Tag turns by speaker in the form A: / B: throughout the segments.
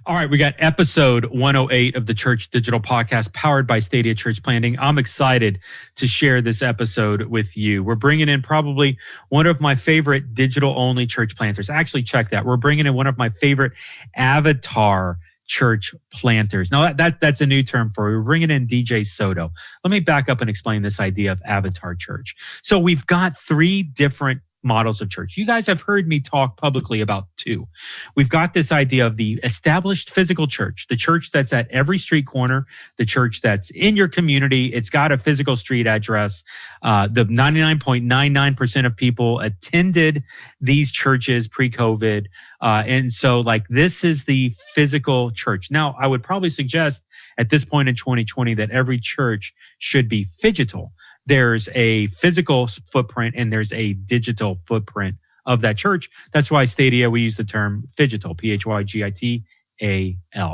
A: All right, we got episode 108 of the Church Digital Podcast powered by Stadia Church Planting. I'm excited to share this episode with you. We're bringing in probably one of my favorite digital-only church planters. Actually, check that. We're bringing in one of my favorite avatar church planters. Now, that's a new term for it. We're bringing in DJ Soto. Let me back up and explain this idea of avatar church. So we've got three different models of church. You guys have heard me talk publicly about two. We've got this idea of the established physical church, the church that's at every street corner, the church that's in your community. It's got a physical street address. The 99.99% of people attended these churches pre-COVID. And so this is the physical church. Now, I would probably suggest at this point in 2020 that every church should be Phygital. There's a physical footprint and there's a digital footprint of that church. That's why Stadia, we use the term Phygital, Phygital.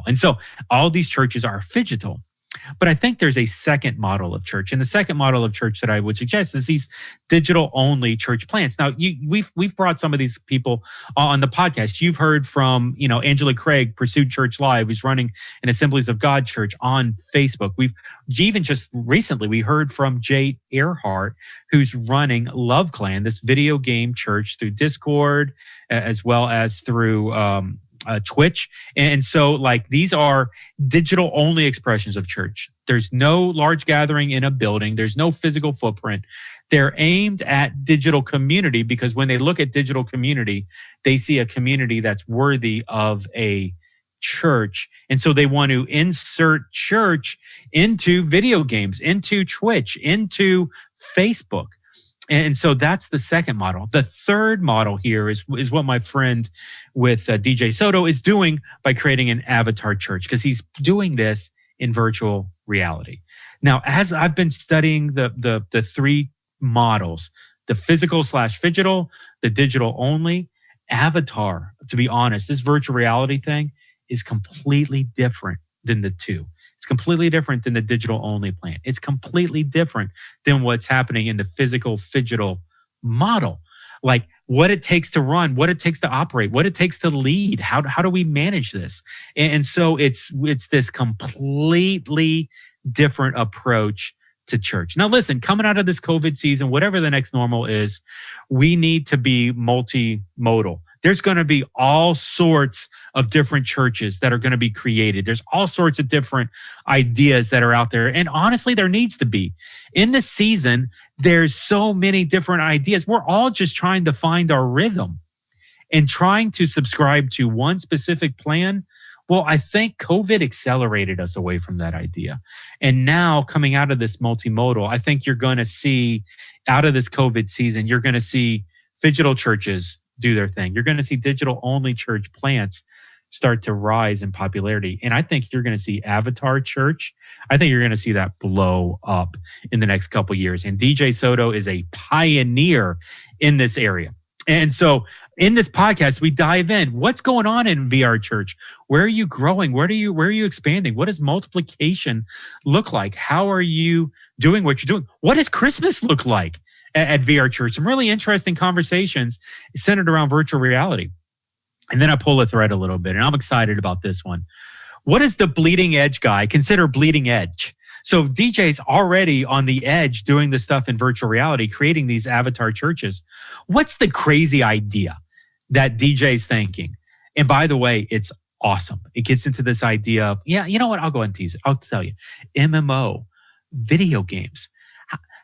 A: And so all these churches are Phygital. But I think there's a second model of church. And the second model of church that I would suggest is these digital-only church plants. Now, we've brought some of these people on the podcast. You've heard from, Angela Craig, Pursued Church Live, who's running an Assemblies of God church on Facebook. We've even just recently, we heard from Jate Earhart, who's running Love Clan, this video game church through Discord, as well as through Twitch. And so these are digital only expressions of church. There's no large gathering in a building. There's no physical footprint. They're aimed at digital community because when they look at digital community, they see a community that's worthy of a church. And so they want to insert church into video games, into Twitch, into Facebook. And so that's the second model. The third model here is what my friend with DJ Soto is doing by creating an avatar church, because he's doing this in virtual reality. Now, as I've been studying the three models, the physical / Phygital, the digital only, avatar, to be honest, this virtual reality thing is completely different than the two. It's completely different than the digital only plan. It's completely different than what's happening in the physical Phygital model. What it takes to run, what it takes to operate, what it takes to lead. How do we manage this? And so it's this completely different approach to church. Now, listen, coming out of this COVID season, whatever the next normal is, we need to be multimodal. There's going to be all sorts of different churches that are going to be created. There's all sorts of different ideas that are out there. And honestly, there needs to be. In this season, there's so many different ideas. We're all just trying to find our rhythm and trying to subscribe to one specific plan. Well, I think COVID accelerated us away from that idea. And now coming out of this multimodal, I think you're going to see out of this COVID season, you're going to see Phygital churches do their thing. You're going to see digital only church plants start to rise in popularity. And I think you're going to see avatar church. I think you're going to see that blow up in the next couple of years. And DJ Soto is a pioneer in this area. And so in this podcast, we dive in. What's going on in VR church? Where are you growing? Where are you expanding? What does multiplication look like? How are you doing what you're doing? What does Christmas look like at VR church? Some really interesting conversations centered around virtual reality. And then I pull a thread a little bit, and I'm excited about this one. What does the bleeding edge guy consider bleeding edge? So DJ's already on the edge doing this stuff in virtual reality, creating these avatar churches. What's the crazy idea that DJ's thinking? And by the way, it's awesome. It gets into this idea of, you know what? I'll go ahead and tease it. I'll tell you. MMO, video games.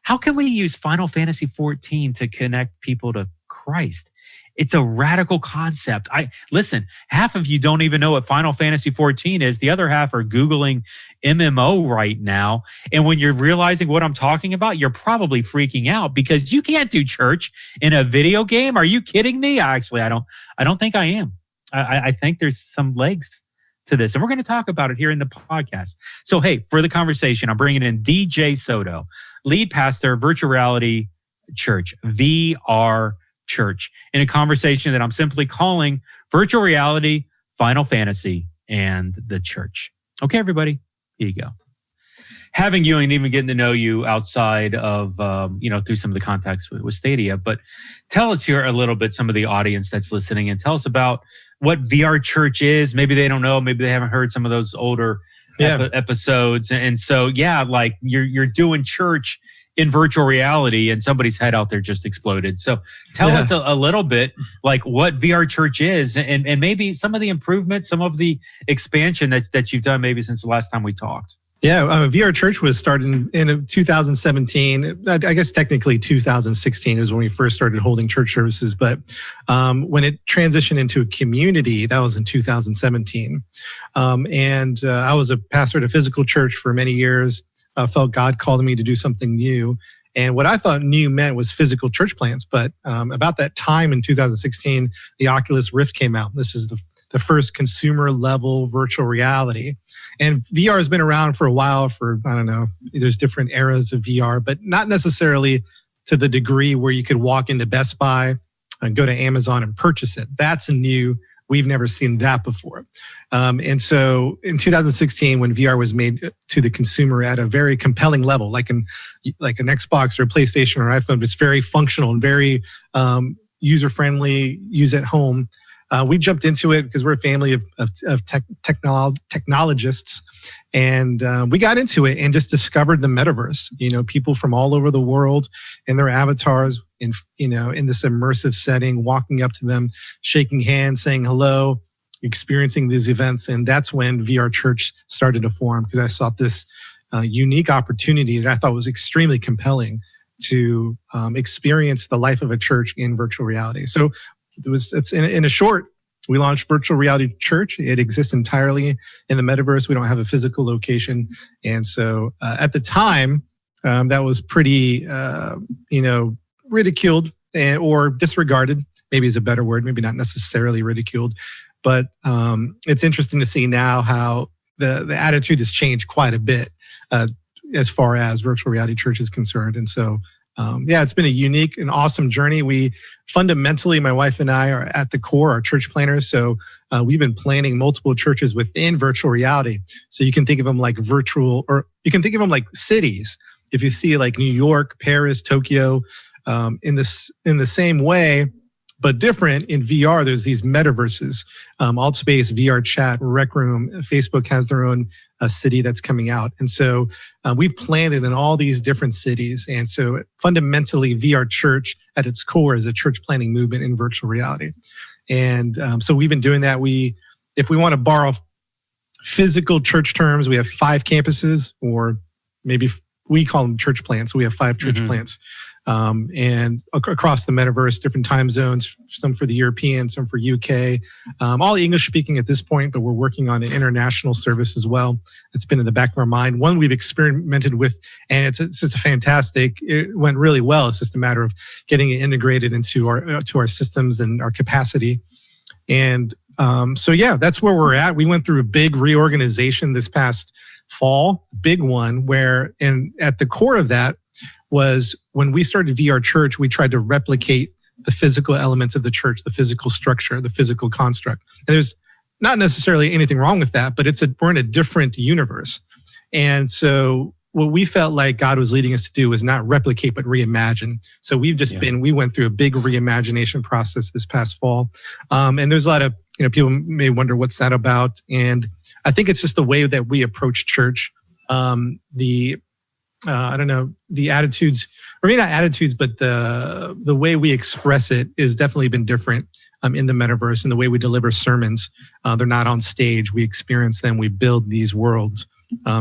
A: How can we use Final Fantasy XIV to connect people to Christ? It's a radical concept. Listen, half of you don't even know what Final Fantasy XIV is. The other half are Googling MMO right now. And when you're realizing what I'm talking about, you're probably freaking out because you can't do church in a video game. Are you kidding me? Actually, I don't think I am. I think there's some legs to this. And we're going to talk about it here in the podcast. So, hey, for the conversation, I'm bringing in DJ Soto, lead pastor, virtual reality church, VR church, in a conversation that I'm simply calling Virtual Reality, Final Fantasy, and the Church. Okay, everybody, here you go. Having you and even getting to know you outside of, through some of the contacts with Stadia. But tell us here a little bit, some of the audience that's listening, and tell us about what VR church is. Maybe they don't know. Maybe they haven't heard some of those older episodes. And so, like you're doing church in virtual reality, and somebody's head out there just exploded. So tell us a little bit like what VR church is, and maybe some of the improvements, some of the expansion that you've done maybe since the last time we talked.
B: Yeah, VR Church was started in 2017. I guess technically 2016 is when we first started holding church services. But when it transitioned into a community, that was in 2017. And I was a pastor at a physical church for many years. I felt God called me to do something new. And what I thought new meant was physical church plants. But about that time in 2016, the Oculus Rift came out. This is the first consumer level virtual reality. And VR has been around for a while I don't know, there's different eras of VR, but not necessarily to the degree where you could walk into Best Buy and go to Amazon and purchase it. That's new. We've never seen that before. And so in 2016, when VR was made to the consumer at a very compelling level, like an Xbox or a PlayStation or iPhone, it's very functional and very user-friendly, use at home. We jumped into it because we're a family of technologists, and we got into it and just discovered the metaverse. People from all over the world and their avatars in this immersive setting, walking up to them, shaking hands, saying hello, experiencing these events. And that's when VR Church started to form, because I saw this unique opportunity that I thought was extremely compelling to experience the life of a church in virtual reality. So it's in a short, we launched Virtual Reality Church. It exists entirely in the metaverse. We don't have a physical location. And so at the time, that was pretty, ridiculed or disregarded, maybe is a better word, maybe not necessarily ridiculed. But it's interesting to see now how the attitude has changed quite a bit as far as Virtual Reality Church is concerned. And so it's been a unique and awesome journey. We fundamentally, my wife and I are at the core, are church planners. So we've been planning multiple churches within virtual reality. So you can think of them like virtual, or you can think of them like cities. If you see like New York, Paris, Tokyo, in the same way, but different in VR, there's these metaverses, Altspace, VR Chat, Rec Room. Facebook has their own city that's coming out. And so we've planned it in all these different cities. And so fundamentally, VR Church at its core is a church planning movement in virtual reality. And so we've been doing that. If we want to borrow physical church terms, we have 5 campuses, or maybe we call them church plants. So we have 5 church plants. And across the metaverse, different time zones, some for the European, some for UK, all English speaking at this point, but we're working on an international service as well. It's been in the back of our mind. One we've experimented with, and it's just it went really well. It's just a matter of getting it integrated into our systems and our capacity. And that's where we're at. We went through a big reorganization this past fall, big one, and at the core of that was when we started VR Church, we tried to replicate the physical elements of the church, the physical structure, the physical construct. And there's not necessarily anything wrong with that, but we're in a different universe. And so what we felt like God was leading us to do was not replicate, but reimagine. So we went through a big reimagination process this past fall. And there's a lot of, people may wonder what's that about. And I think it's just the way that we approach church. The attitudes, or maybe not attitudes, but the way we express it is definitely been different in the metaverse, and the way we deliver sermons. They're not on stage. We experience them. We build these worlds.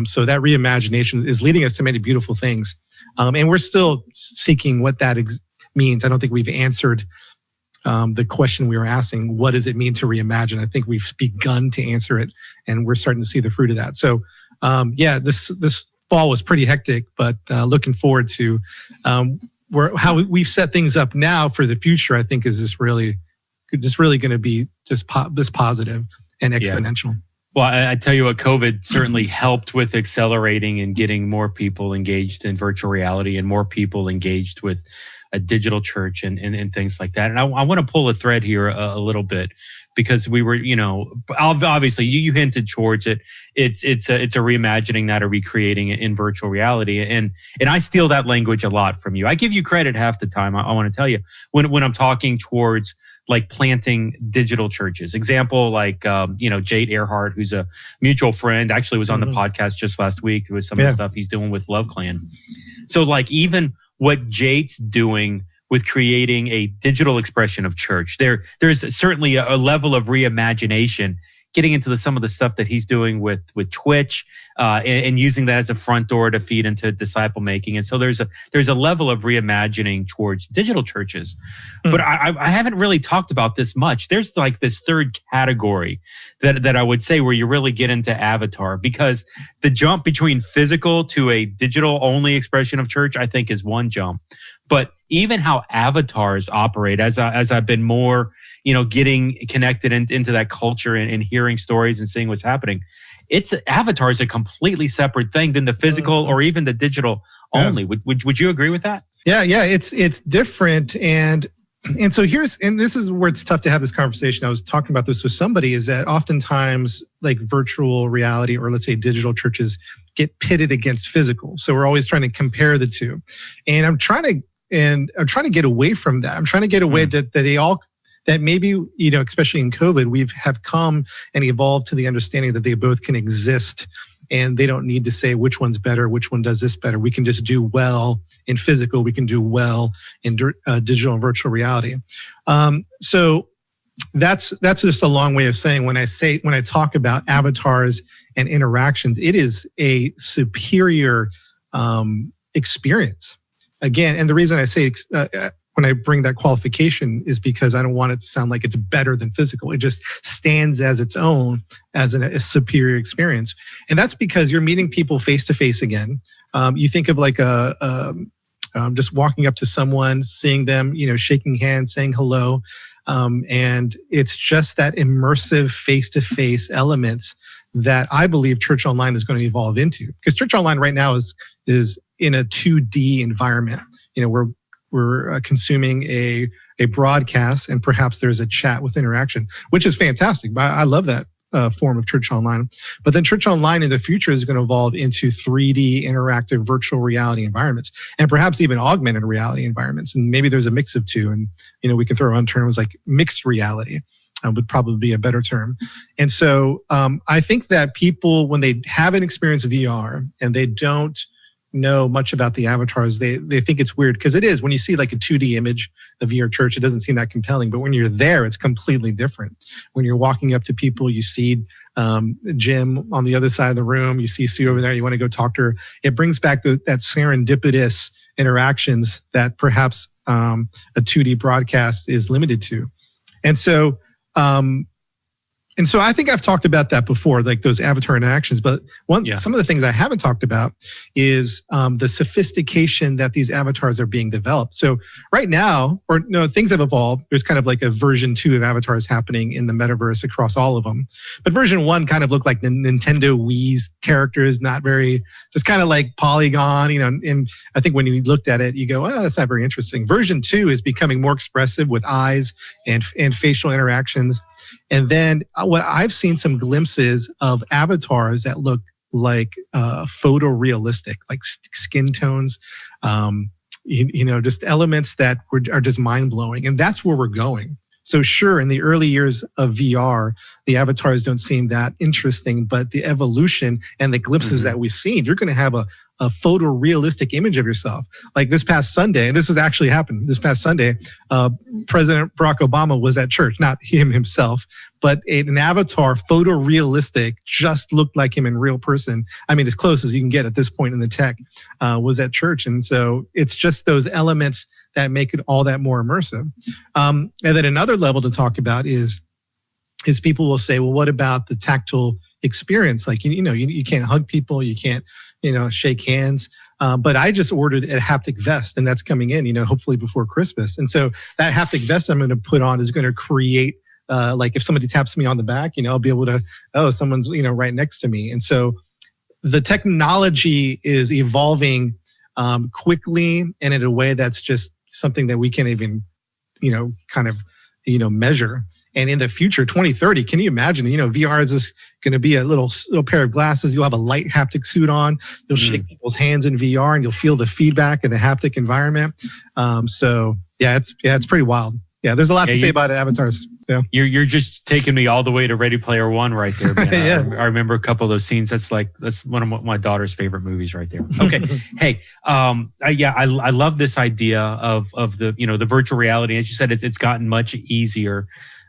B: So that reimagination is leading us to many beautiful things. And we're still seeking what that means. I don't think we've answered the question we were asking. What does it mean to reimagine? I think we've begun to answer it, and we're starting to see the fruit of that. So this fall was pretty hectic, but looking forward to how we've set things up now for the future. I think is just really going to be just positive and exponential.
A: Yeah. Well, I tell you what, COVID certainly helped with accelerating and getting more people engaged in virtual reality and more people engaged with a digital church and things like that. And I want to pull a thread here a little bit, because we were, obviously you hinted towards it. It's a reimagining that or recreating it in virtual reality. And I steal that language a lot from you. I give you credit half the time. I want to tell you when I'm talking towards like planting digital churches. Example, like, Jate Earhart, who's a mutual friend, actually was on the podcast just last week with some of the stuff he's doing with Love Clan. So like even what Jate's doing with creating a digital expression of church, there's certainly a level of reimagination getting into some of the stuff that he's doing with Twitch, and using that as a front door to feed into disciple making. And so there's a level of reimagining towards digital churches. But I haven't really talked about this much. There's like this third category that I would say where you really get into avatar, because the jump between physical to a digital only expression of church, I think, is one jump. But even how avatars operate, as I've been more, getting connected into that culture and hearing stories and seeing what's happening, avatar is a completely separate thing than the physical or even the digital only. Would you agree with that?
B: Yeah, it's different. And so this is where it's tough to have this conversation. I was talking about this with somebody, is that oftentimes like virtual reality, or let's say digital churches, get pitted against physical. So we're always trying to compare the two. And I'm trying to get away from that. I'm trying to get away that maybe, especially in COVID, we have come and evolved to the understanding that they both can exist, and they don't need to say which one's better, which one does this better. We can just do well in physical. We can do well in digital and virtual reality. So that's just a long way of saying when I talk about avatars and interactions, it is a superior experience. Again, and the reason I say when I bring that qualification is because I don't want it to sound like it's better than physical. It just stands as its own, as a superior experience. And that's because you're meeting people face to face again. You think of like just walking up to someone, seeing them, shaking hands, saying hello. And it's just that immersive face to face elements that I believe Church Online is going to evolve into. Because Church Online right now is in a 2D environment. We're consuming a broadcast, and perhaps there's a chat with interaction, which is fantastic. I love that form of Church Online. But then Church Online in the future is going to evolve into 3D interactive virtual reality environments, and perhaps even augmented reality environments. And maybe there's a mix of two. And, we can throw on terms like mixed reality. Would probably be a better term. And so I think that people, when they have an experience of VR and they don't know much about the avatars, they think it's weird, because it is. When you see like a 2D image of your church, it doesn't seem that compelling. But when you're there, it's completely different. When you're walking up to people, you see Jim on the other side of the room, you see Sue over there, you want to go talk to her. It brings back that serendipitous interactions that perhaps a 2D broadcast is limited to. And so I think I've talked about that before, like those avatar interactions. But some of the things I haven't talked about is the sophistication that these avatars are being developed. So right now, things have evolved. There's kind of like a version 2 of avatars happening in the metaverse across all of them. But version 1 kind of looked like the Nintendo Wii's characters, not very, just kind of like polygon, and I think when you looked at it, you go, oh, that's not very interesting. Version 2 is becoming more expressive with eyes and facial interactions. And then what I've seen some glimpses of avatars that look like photorealistic, like skin tones, just elements that are just mind blowing. And that's where we're going. So sure, in the early years of VR, the avatars don't seem that interesting, but the evolution and the glimpses that we've seen, you're going to have a photorealistic image of yourself. Like this past Sunday, and this has actually happened this past Sunday, President Barack Obama was at church, not him himself, but an avatar, photorealistic, just looked like him in real person. I mean, as close as you can get at this point in the tech, was at church. And so it's just those elements that make it all that more immersive. And then another level to talk about is people will say, well, what about the tactile experience? Like, you can't hug people, you can't, shake hands. But I just ordered a haptic vest, and that's coming in, hopefully before Christmas. And so that haptic vest I'm going to put on is going to create, like if somebody taps me on the back, I'll be able to, someone's, right next to me. And so the technology is evolving quickly and in a way that's just something that we can't even, kind of measure. And in the future, 2030, can you imagine, VR is just going to be a little pair of glasses. You'll have a light haptic suit on. You'll shake people's hands in VR and you'll feel the feedback in the haptic environment. So yeah, it's pretty wild. Yeah, there's a lot to say about avatars. Yeah.
A: You're just taking me all the way to Ready Player One right there, man.
B: Yeah.
A: I remember a couple of those scenes. That's one of my daughter's favorite movies right there. Okay. Hey, I love this idea of the, the virtual reality. As you said, it's gotten much easier.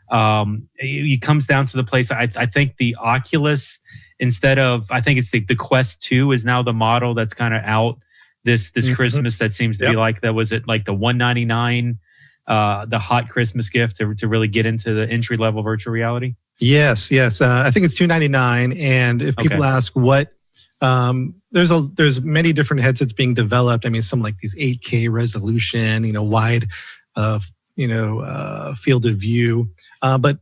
A: It comes down to the place. I think the Oculus, I think it's the Quest 2 is now the model that's kind of out this Christmas. That seems to be like, that was it like the $199, the hot Christmas gift to really get into the entry level virtual reality?
B: Yes. I think it's $299. And if people ask what, there's many different headsets being developed. I mean, some like these 8K resolution, wide, field of view. But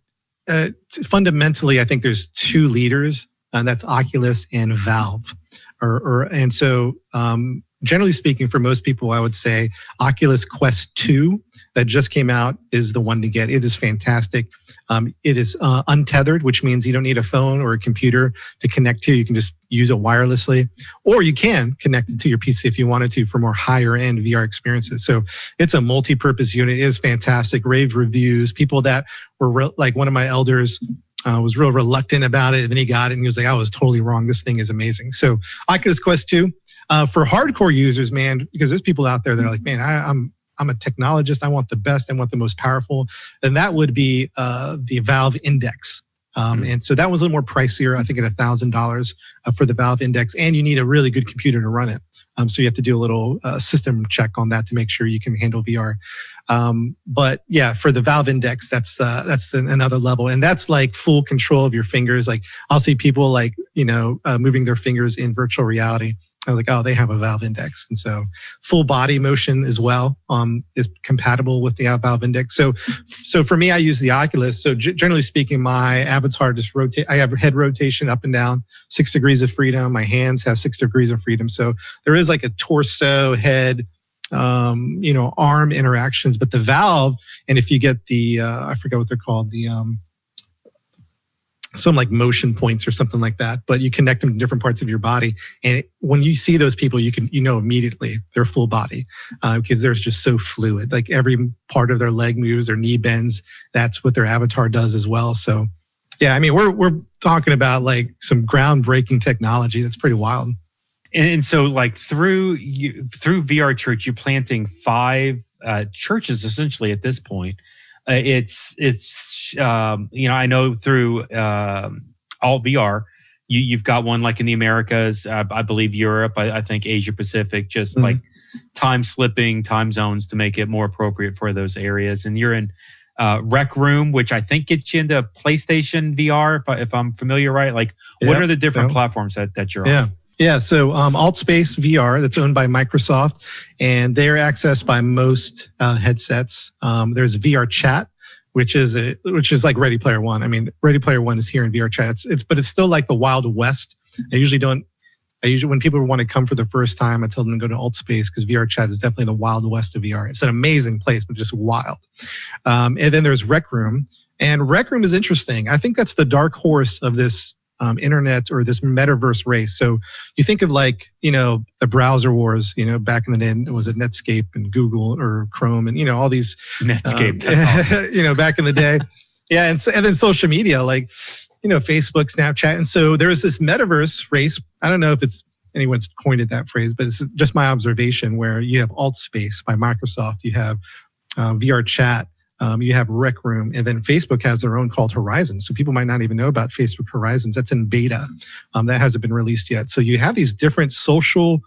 B: fundamentally, I think there's two leaders, and that's Oculus and Valve. And so, generally speaking, for most people, I would say Oculus Quest 2 that just came out is the one to get. It is fantastic. It is untethered, which means you don't need a phone or a computer to connect to. You can just use it wirelessly, or you can connect it to your PC if you wanted to for more higher end VR experiences. So it's a multi-purpose unit. It is fantastic. Rave reviews. People that were like one of my elders was real reluctant about it, and then he got it and he was like, I was totally wrong. This thing is amazing. So Oculus Quest 2 for hardcore users, man, because there's people out there that are like, man, I'm a technologist. I want the best. I want the most powerful. And that would be the Valve Index. And so that was a little more pricier, I think at $1,000 for the Valve Index. And you need a really good computer to run it. So you have to do a little system check on that to make sure you can handle VR. But yeah, for the Valve Index, that's another level. And that's like full control of your fingers. Like I'll see people like, moving their fingers in virtual reality. I was like, oh, they have a Valve Index. And so full body motion as well is compatible with the Valve Index. So for me, I use the Oculus. So generally speaking, my avatar just rotate. I have head rotation up and down, 6 degrees of freedom. My hands have 6 degrees of freedom. So there is like a torso, head, arm interactions. But the Valve, and if you get the, I forget what they're called, the some like motion points or something like that, but you connect them to different parts of your body. And when you see those people, you know immediately they're full body because they're just so fluid. Like every part of their leg moves, their knee bends. That's what their avatar does as well. So yeah, I mean, we're talking about like some groundbreaking technology. That's pretty wild.
A: And so like through VR Church, you're planting 5 churches essentially at this point. It's I know through Alt VR, you've got one like in the Americas, I believe Europe, I think Asia Pacific, just like time zones to make it more appropriate for those areas. And you're in Rec Room, which I think gets you into PlayStation VR, if I'm familiar, right? Like, what are the different platforms that you're on?
B: Yeah, so AltSpace VR, that's owned by Microsoft, and they're accessed by most headsets. There's VR Chat, which is like Ready Player One. I mean, Ready Player One is here in VR Chat. But it's still like the Wild West. I usually when people want to come for the first time, I tell them to go to AltSpace because VR Chat is definitely the Wild West of VR. It's an amazing place, but just wild. And then there's Rec Room, and Rec Room is interesting. I think that's the dark horse of this internet or this metaverse race. So you think of like, the browser wars, back in the day, was it Netscape and Google or Chrome and, all these
A: Netscape, awesome.
B: Back in the day. Yeah. And then social media, like, Facebook, Snapchat. And so there is this metaverse race. I don't know if anyone's coined that phrase, but it's just my observation where you have AltSpace by Microsoft. You have VR Chat. You have Rec Room, and then Facebook has their own called Horizon. So people might not even know about Facebook Horizons. That's in beta. That hasn't been released yet. So you have these different social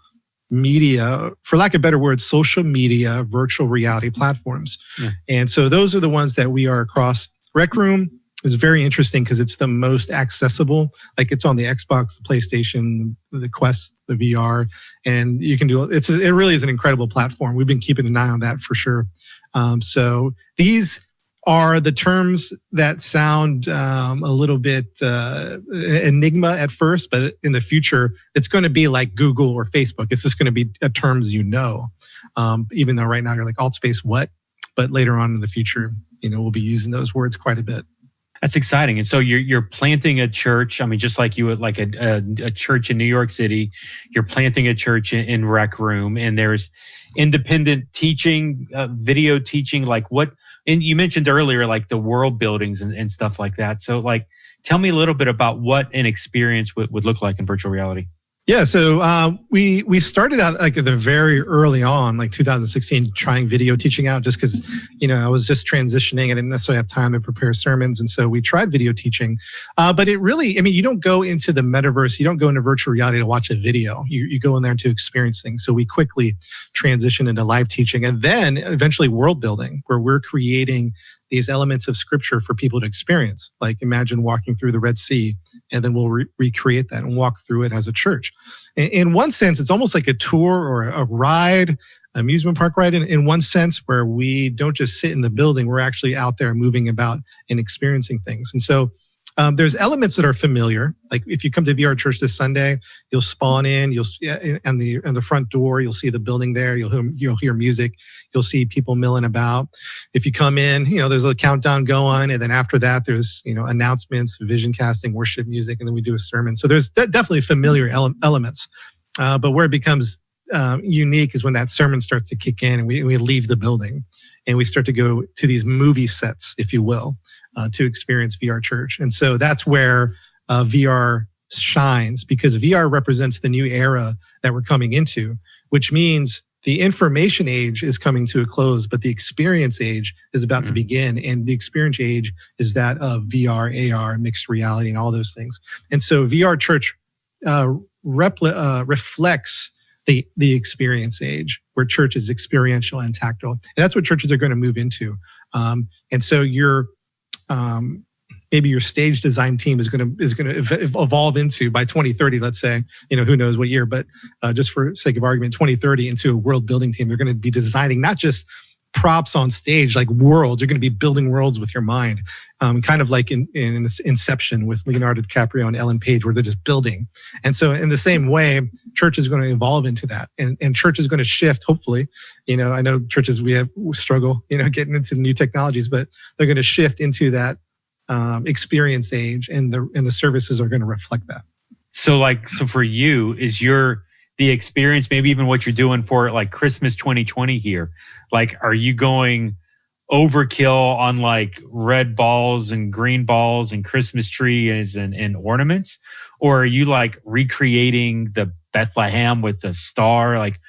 B: media, for lack of better words, social media virtual reality platforms. Yeah. And so those are the ones that we are across. Rec Room is very interesting because it's the most accessible. Like it's on the Xbox, the PlayStation, the Quest, the VR, and you can do it. It really is an incredible platform. We've been keeping an eye on that for sure. So these are the terms that sound a little bit enigma at first, but in the future, it's going to be like Google or Facebook. It's just going to be terms even though right now you're like AltSpace what? But later on in the future, we'll be using those words quite a bit.
A: That's exciting. And so you're planting a church. I mean, just like you would like a church in New York City, you're planting a church in Rec Room, and there's independent teaching, video teaching, like what, and you mentioned earlier, like the world buildings and stuff like that. So like, tell me a little bit about what an experience would look like in virtual reality.
B: Yeah, so we started out like at the very early on, like 2016, trying video teaching out just because, I was just transitioning. I didn't necessarily have time to prepare sermons. And so we tried video teaching. But it really, you don't go into the metaverse, you don't go into virtual reality to watch a video. You go in there to experience things. So we quickly transitioned into live teaching and then eventually world building, where we're creating these elements of scripture for people to experience. Like imagine walking through the Red Sea, and then we'll recreate that and walk through it as a church. In one sense, it's almost like a tour or a ride, amusement park ride in one sense, where we don't just sit in the building, we're actually out there moving about and experiencing things. And so there's elements that are familiar. Like if you come to VR Church this Sunday, you'll spawn in. And the front door, you'll see the building there. You'll hear music. You'll see people milling about. If you come in, there's a countdown going, and then after that, there's announcements, vision casting, worship music, and then we do a sermon. So there's definitely familiar elements. But where it becomes unique is when that sermon starts to kick in, and we leave the building, and we start to go to these movie sets, if you will. To experience VR Church. And so that's where VR shines, because VR represents the new era that we're coming into, which means the information age is coming to a close, but the experience age is about to begin. And the experience age is that of VR, AR, mixed reality, and all those things. And so VR Church reflects the experience age, where church is experiential and tactile. And that's what churches are going to move into. And so maybe your stage design team is going to evolve into, by 2030, let's say, who knows what year, but just for sake of argument, 2030, into a world building team. They're going to be designing not just props on stage, like worlds. You're going to be building worlds with your mind, kind of like in Inception with Leonardo DiCaprio and Ellen Page, where they're just building. And so in the same way, church is going to evolve into that, and church is going to shift. Hopefully, I know churches we struggle, getting into new technologies, but they're going to shift into that experience age, and the services are going to reflect that.
A: So for you, is the experience, maybe even what you're doing for like Christmas 2020 here, like, are you going overkill on like red balls and green balls and Christmas trees and ornaments? Or are you like recreating the Bethlehem with the star? Like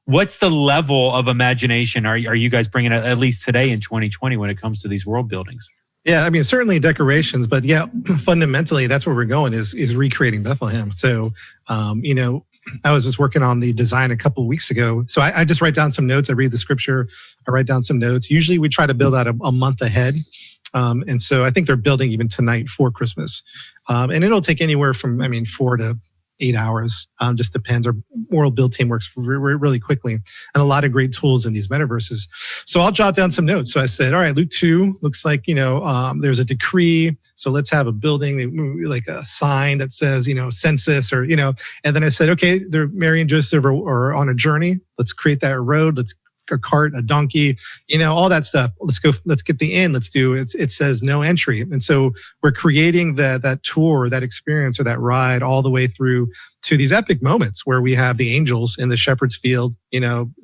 A: what's the level of imagination are you guys bringing, at least today in 2020, when it comes to these world buildings?
B: Yeah, certainly decorations, but yeah, fundamentally, that's where we're going is recreating Bethlehem. So, I was just working on the design a couple of weeks ago. So I just write down some notes. I read the scripture. I write down some notes. Usually we try to build out a month ahead. And so I think they're building even tonight for Christmas. And it'll take anywhere from, 4 to 8 hours. Just depends. Our world build team works really quickly, and a lot of great tools in these metaverses. So I'll jot down some notes. So I said, all right, Luke 2 looks like, there's a decree. So let's have a building, like a sign that says, census, or, and then I said, okay, Mary and Joseph are on a journey. Let's create that road. Let's a cart, a donkey, all that stuff. Let's get the inn. Let's do it. It says no entry. And so we're creating that tour, that experience, or that ride all the way through to these epic moments where we have the angels in the shepherd's field,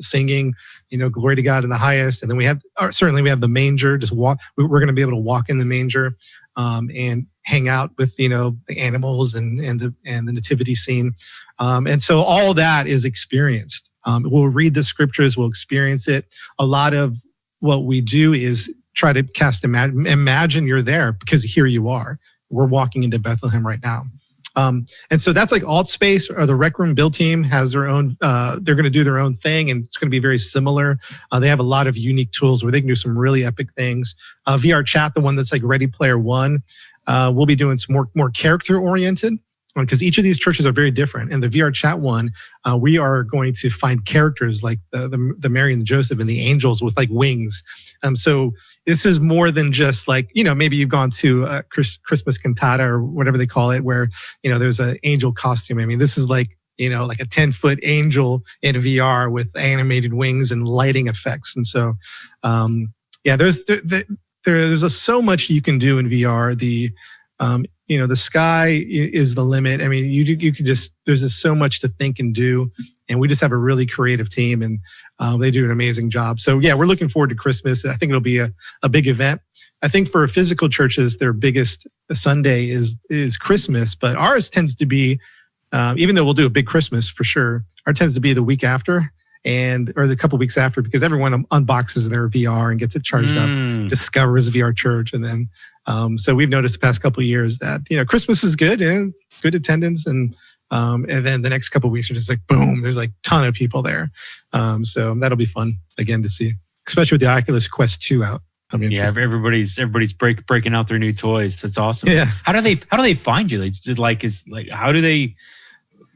B: singing, glory to God in the highest. And then we have the manger, just walk. We're going to be able to walk in the manger, and hang out with, the animals and the nativity scene. And so all that is experienced. We'll read the scriptures, we'll experience it. A lot of what we do is try to imagine you're there, because here you are. We're walking into Bethlehem right now. And so that's like Altspace, or the Rec Room build team has their own, they're going to do their own thing, and it's going to be very similar. They have a lot of unique tools where they can do some really epic things. VR Chat, the one that's like Ready Player One, we'll be doing some more character oriented, because each of these churches are very different. And the VR Chat one, we are going to find characters like the Mary and the Joseph and the angels with like wings. So this is more than just like, maybe you've gone to a Christmas cantata or whatever they call it, where, there's an angel costume. This is like, like a 10-foot angel in VR with animated wings and lighting effects. And so, there's there's so much you can do in VR. The sky is the limit. I mean, you can there's just so much to think and do, and we just have a really creative team, and they do an amazing job. So yeah, we're looking forward to Christmas. I think it'll be a big event. I think for physical churches, their biggest Sunday is Christmas, but ours tends to be, even though we'll do a big Christmas for sure, ours tends to be the week after. Or the couple weeks after, because everyone unboxes their VR and gets it charged up, discovers VR Church. And then, so we've noticed the past couple of years that, Christmas is good and good attendance. And then the next couple of weeks are just like, boom, there's like a ton of people there. So that'll be fun again to see, especially with the Oculus Quest 2 out.
A: Yeah, everybody's breaking out their new toys. That's awesome.
B: Yeah.
A: How do they find you? How do they...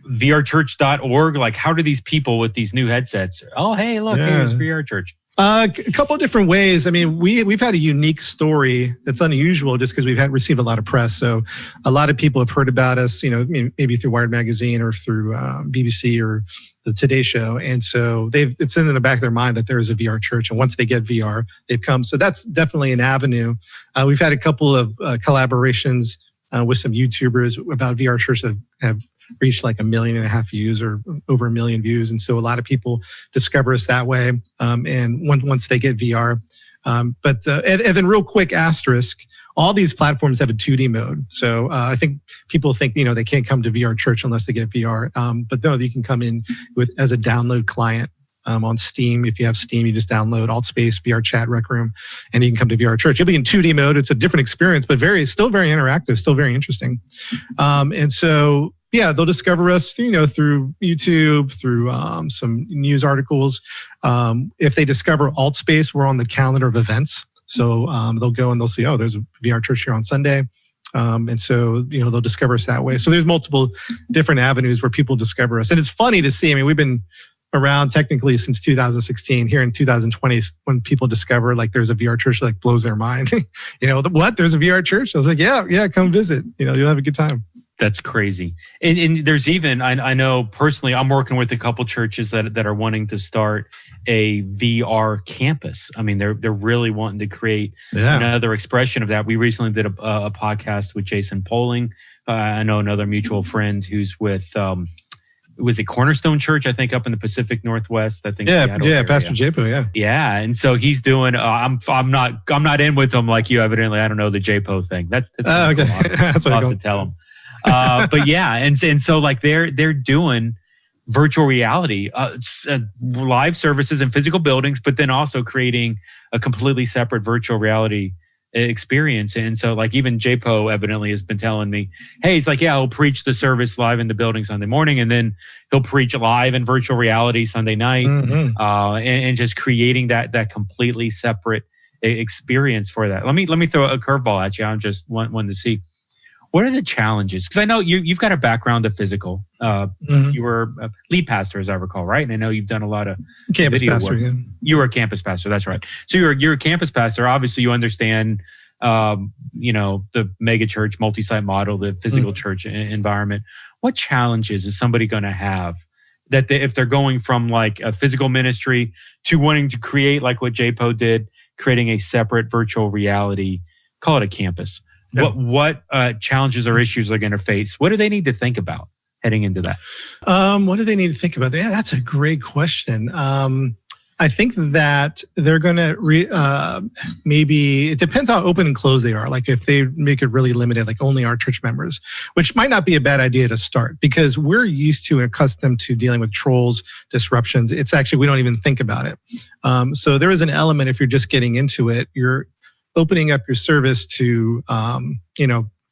A: VRChurch.org, like how do these people with these new headsets? Oh, hey, look, here's VR Church.
B: A couple of different ways. I mean, we've had a unique story that's unusual just because we've received a lot of press. So a lot of people have heard about us, maybe through Wired Magazine or through BBC or the Today Show. And so it's in the back of their mind that there is a VR Church. And once they get VR, they've come. So that's definitely an avenue. We've had a couple of collaborations with some YouTubers about VR Church that have reached like 1.5 million views or over 1 million views. And so a lot of people discover us that way. And once they get VR, and then real quick asterisk, all these platforms have a 2D mode. So I think people think, they can't come to VR Church unless they get VR. But no, you can come in as a download client. On Steam. If you have Steam, you just download Altspace, VR Chat, Rec Room, and you can come to VR Church. You'll be in 2D mode. It's a different experience, but still very interactive, still very interesting. And so, yeah, they'll discover us, through YouTube, through some news articles. If they discover Altspace, we're on the calendar of events. So they'll go and they'll see, oh, there's a VR Church here on Sunday. And so, they'll discover us that way. So there's multiple different avenues where people discover us. And it's funny to see. I mean, we've been around technically since 2016. Here in 2020, when people discover like there's a VR Church, like blows their mind. What? There's a VR Church? I was like, yeah, come visit. You'll have a good time.
A: That's crazy. And there's even, I know personally, I'm working with a couple churches that are wanting to start a VR campus. I mean, they're really wanting to create another expression of that. We recently did a podcast with Jason Poling. I know another mutual friend who's with, was it Cornerstone Church, I think, up in the Pacific Northwest? I think.
B: Yeah, Pastor Japo, yeah.
A: Yeah, and so he's doing. I'm not in with him like you. Evidently, I don't know the Japo thing. That's
B: okay.
A: Cool.
B: That's what
A: I'll have to tell him. But yeah, and so like they're doing virtual reality, live services in physical buildings, but then also creating a completely separate virtual reality experience. And so like even JPO evidently has been telling me, hey, he's like, yeah, he'll preach the service live in the building Sunday morning, and then he'll preach live in virtual reality Sunday night, and just creating that completely separate experience for that. Let me throw a curveball at you. I just want to see, what are the challenges? Because I know you've got a background of physical. You were a lead pastor, as I recall, right? And I know you've done a lot of
B: campus
A: video
B: pastor.
A: work. Yeah. You were a campus pastor. That's right. So you're a campus pastor. Obviously, you understand, the mega church, multi-site model, the physical church environment. What challenges is somebody going to have that if they're going from like a physical ministry to wanting to create like what JPO did, creating a separate virtual reality, call it a campus? Yeah. What challenges or issues they're going to face? What do they need to think about heading into that?
B: What do they need to think about? Yeah, that's a great question. I think that they're going to maybe, it depends how open and closed they are. Like if they make it really limited, like only our church members, which might not be a bad idea to start, because we're used to and accustomed to dealing with trolls, disruptions. It's actually, we don't even think about it. So there is an element, if you're just getting into it, you're opening up your service to,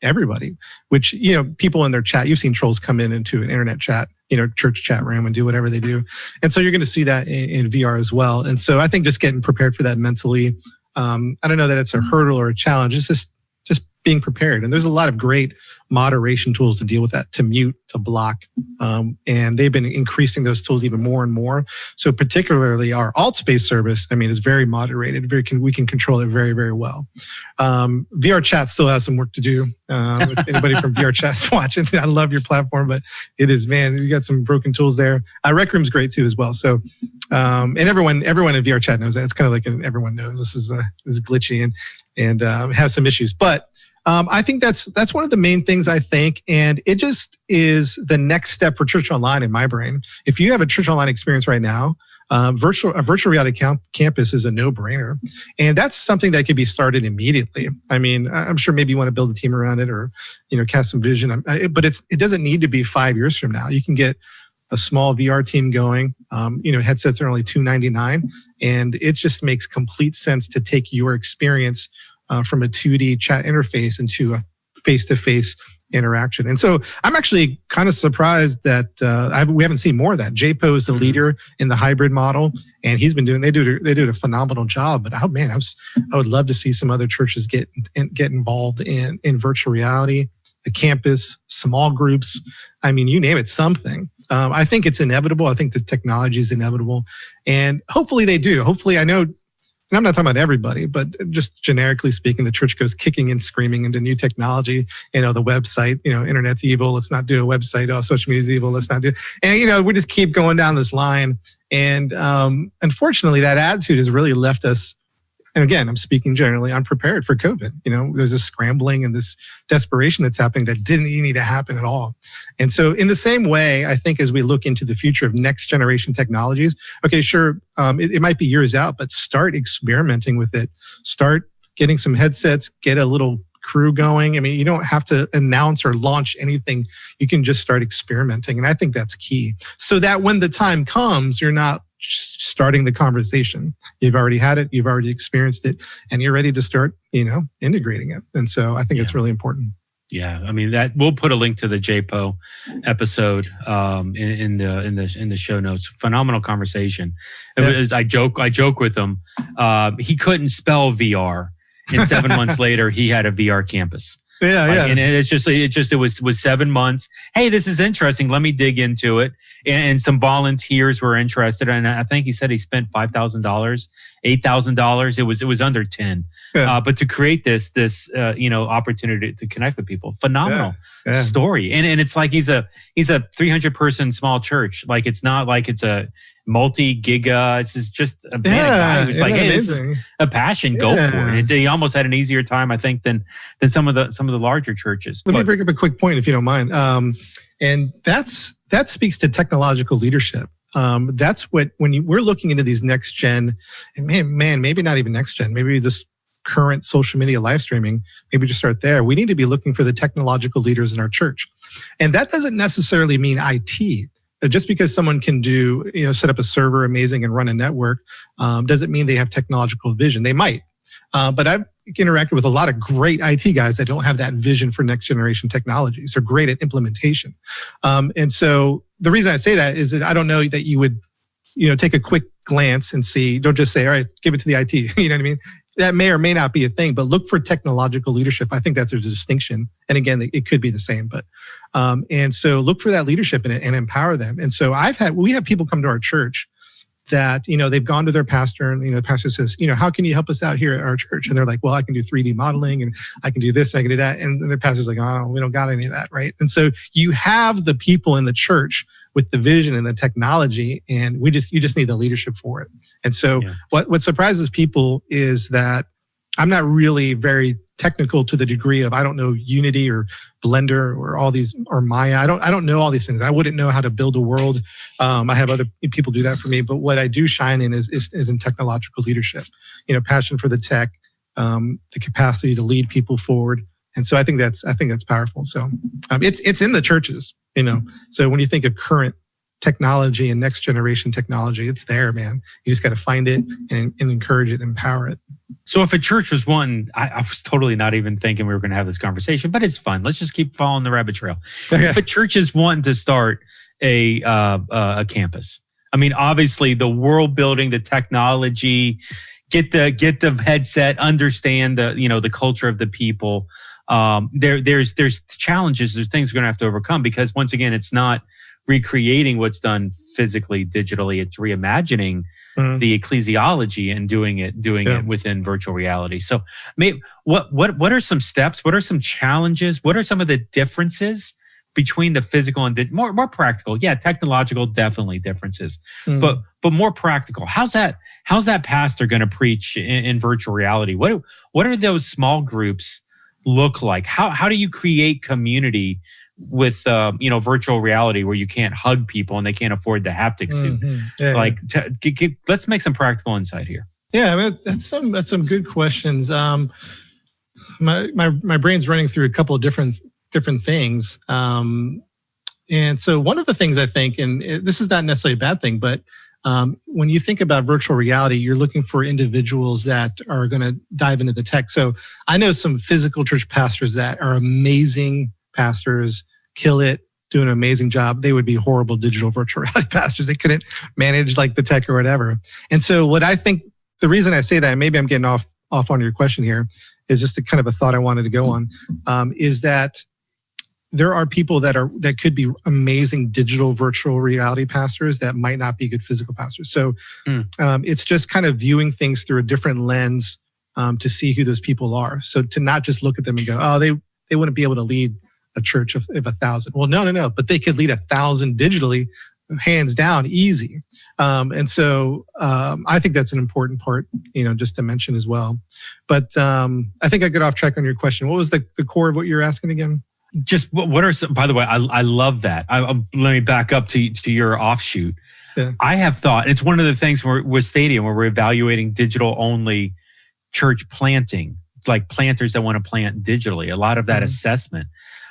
B: everybody, which, people in their chat, you've seen trolls come into an internet chat, church chat room and do whatever they do. And so you're going to see that in VR as well. And so I think just getting prepared for that mentally, I don't know that it's a hurdle or a challenge. It's just being prepared. And there's a lot of great moderation tools to deal with that, to mute, to block. And they've been increasing those tools even more and more. So particularly our Altspace service, is very moderated. We can control it very, very well. VR Chat still has some work to do. If anybody from VR Chat's watching, I love your platform, but it is, man, you got some broken tools there. Rec Room's great too as well. So, and everyone in VR Chat knows that. It's kind of like everyone knows this is glitchy. And and have some issues. But I think that's one of the main things I think, and it just is the next step for Church Online in my brain. If you have a Church Online experience right now, a virtual reality campus is a no-brainer, and that's something that could be started immediately. I mean, I'm sure maybe you want to build a team around it, or cast some vision, but it doesn't need to be 5 years from now. You can get a small VR team going. Headsets are only $299, and it just makes complete sense to take your experience from a 2D chat interface into a face-to-face interaction. And so I'm actually kind of surprised that we haven't seen more of that. Jate is the leader in the hybrid model, and they do a phenomenal job. But I would love to see some other churches get involved in virtual reality, the campus, small groups. I mean, you name it, something. I think it's inevitable. I think the technology is inevitable, and hopefully they do. Hopefully, I know. And I'm not talking about everybody, but just generically speaking, the church goes kicking and screaming into new technology. The website, internet's evil. Let's not do a website. Oh, social media's evil. Let's not do. And we just keep going down this line. And unfortunately, that attitude has really left us. And again, I'm speaking generally, unprepared for COVID. There's this scrambling and this desperation that's happening that didn't need to happen at all. And so in the same way, I think as we look into the future of next generation technologies, okay, sure, it might be years out, but start experimenting with it. Start getting some headsets, get a little crew going. I mean, you don't have to announce or launch anything. You can just start experimenting. And I think that's key. So that when the time comes, you're not starting the conversation. You've already had it, you've already experienced it, and you're ready to start, integrating it. And so I think it's really important.
A: Yeah, I mean that we'll put a link to the JPO episode in the show notes. Phenomenal conversation. I joke with him. He couldn't spell VR, and 7 months later he had a VR campus. Yeah. And it was 7 months. Hey, this is interesting. Let me dig into it. And some volunteers were interested. And I think he said he spent $5,000, $8,000. It was under 10. Yeah. But to create this opportunity to connect with people, phenomenal story. And it's like he's a 300 person small church. Like it's not like it's a multi-giga. This is just a guy who's like, hey, amazing. This is a passion. Go for it. He almost had an easier time, I think, than some of the larger churches.
B: Let me bring up a quick point, if you don't mind. And that speaks to technological leadership. That's what we're looking into these next gen, and man, maybe not even next gen, maybe just current social media live streaming. Maybe just start there. We need to be looking for the technological leaders in our church, and that doesn't necessarily mean IT. Just because someone can do, set up a server amazing and run a network, doesn't mean they have technological vision. They might. But I've interacted with a lot of great IT guys that don't have that vision for next generation technologies. They're great at implementation. And so the reason I say that is that I don't know that you would, take a quick glance and see, don't just say, all right, give it to the IT. You know what I mean? That may or may not be a thing, but look for technological leadership. I think that's a distinction. And again, it could be the same, but, and so look for that leadership in it and empower them. And so we have people come to our church that, they've gone to their pastor and, the pastor says, how can you help us out here at our church? And they're like, well, I can do 3D modeling and I can do this and I can do that. And the pastor's like, oh, we don't got any of that. Right. And so you have the people in the church with the vision and the technology, and you just need the leadership for it. And so what surprises people is that I'm not really very technical to the degree of, I don't know Unity or Blender or all these, or Maya. I don't know all these things. I wouldn't know how to build a world. I have other people do that for me, but what I do shine in is in technological leadership, passion for the tech, the capacity to lead people forward. And so I think that's powerful. So it's in the churches, so when you think of current technology and next generation technology, it's there, man. You just got to find it and encourage it, empower it.
A: So if a church was one, I was totally not even thinking we were going to have this conversation, but it's fun. Let's just keep following the rabbit trail. Okay. If a church is wanting to start a campus, I mean, obviously the world building, the technology, get the headset, understand the culture of the people. There's challenges, there's things we're going to have to overcome, because once again, it's not recreating what's done physically, digitally. It's reimagining the ecclesiology and doing it within virtual reality. So, what are some steps? What are some challenges? What are some of the differences between the physical and the more practical. Yeah, technological, definitely differences, but more practical. How's that pastor going to preach in virtual reality? What are those small groups look like? How do you create community with virtual reality where you can't hug people and they can't afford the haptic suit? Let's make some practical insight here.
B: Yeah, I mean, that's some good questions. My brain's running through a couple of different things. And so one of the things I think, and this is not necessarily a bad thing, but when you think about virtual reality, you're looking for individuals that are going to dive into the tech. So I know some physical church pastors that are amazing pastors, kill it, do an amazing job. They would be horrible digital virtual reality pastors. They couldn't manage like the tech or whatever. And so what I think, the reason I say that, and maybe I'm getting off on your question here, is just a kind of a thought I wanted to go on, is that there are people that could be amazing digital virtual reality pastors that might not be good physical pastors. So it's just kind of viewing things through a different lens to see who those people are. So to not just look at them and go, oh, they wouldn't be able to lead a church of 1,000. Well, no, but they could lead 1,000 digitally, hands down, easy. And so I think that's an important part, just to mention as well. But I think I got off track on your question. What was the core of what you're asking again?
A: Just what are some, by the way, I love that. Let me back up to your offshoot. Yeah. I have thought, it's one of the things with Stadium where we're evaluating digital only church planting, like planters that want to plant digitally, a lot of that assessment.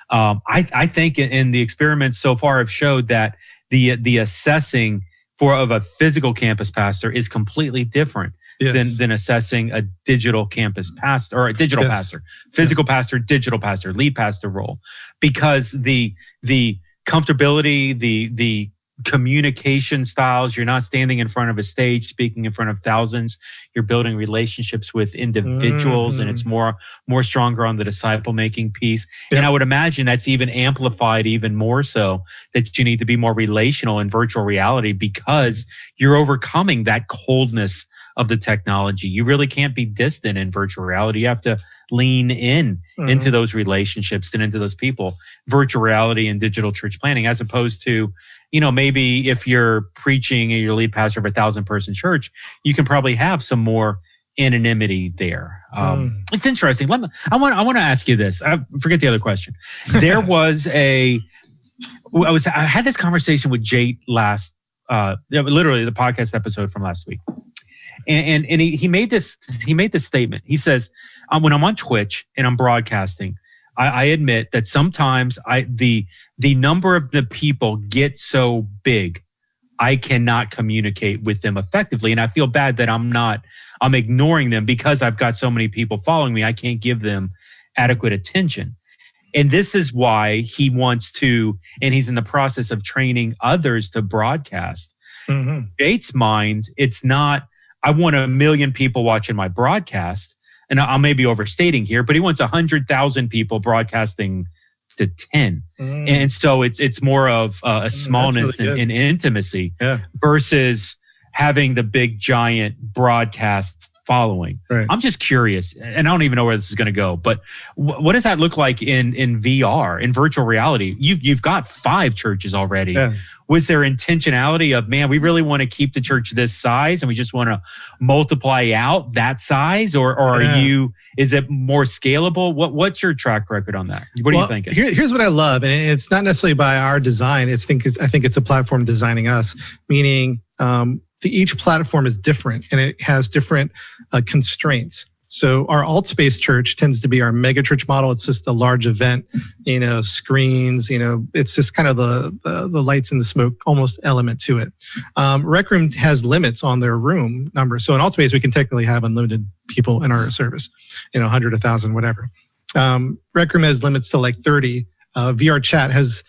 A: I think in the experiments so far have showed that the assessing of a physical campus pastor is completely different than assessing a digital campus pastor or a digital pastor, physical pastor, digital pastor, lead pastor role, because the comfortability, the communication styles, you're not standing in front of a stage speaking in front of thousands, you're building relationships with individuals, and it's more stronger on the disciple making piece. And I would imagine that's even amplified even more so, that you need to be more relational in virtual reality because you're overcoming that coldness of the technology. You really can't be distant in virtual reality. You have to lean into those relationships and into those people. Virtual reality and digital church planning, as opposed to, maybe if you're preaching and you're lead pastor of 1,000-person church, you can probably have some more anonymity there. It's interesting. I want to ask you this. I forget the other question. There was I had this conversation with Jate literally the podcast episode from last week. And he made this statement. He says, when I'm on Twitch and I'm broadcasting, I admit that sometimes the number of the people get so big, I cannot communicate with them effectively. And I feel bad that I'm ignoring them because I've got so many people following me. I can't give them adequate attention. And this is why he wants to, and he's in the process of training others to broadcast. Jate's mind, it's not, I want 1 million people watching my broadcast, and I may be overstating here, but he wants 100,000 people broadcasting to 10. And so it's more of a smallness really and intimacy versus having the big giant broadcast following. Right. I'm just curious, and I don't even know where this is going to go, but what does that look like in VR, in virtual reality? You've got 5 churches already. Yeah. Was there intentionality of, man, we really want to keep the church this size and we just want to multiply out that size? Or is it more scalable? What's your track record on that? What are you thinking?
B: Here's what I love. And it's not necessarily by our design. I think it's a platform designing us, meaning each platform is different and it has different constraints. So our alt space church tends to be our mega church model. It's just a large event, screens, it's just kind of the lights and the smoke almost element to it. Rec Room has limits on their room number. So in alt space, we can technically have unlimited people in our service, 100, 1,000, whatever. Rec Room has limits to like 30. VR Chat has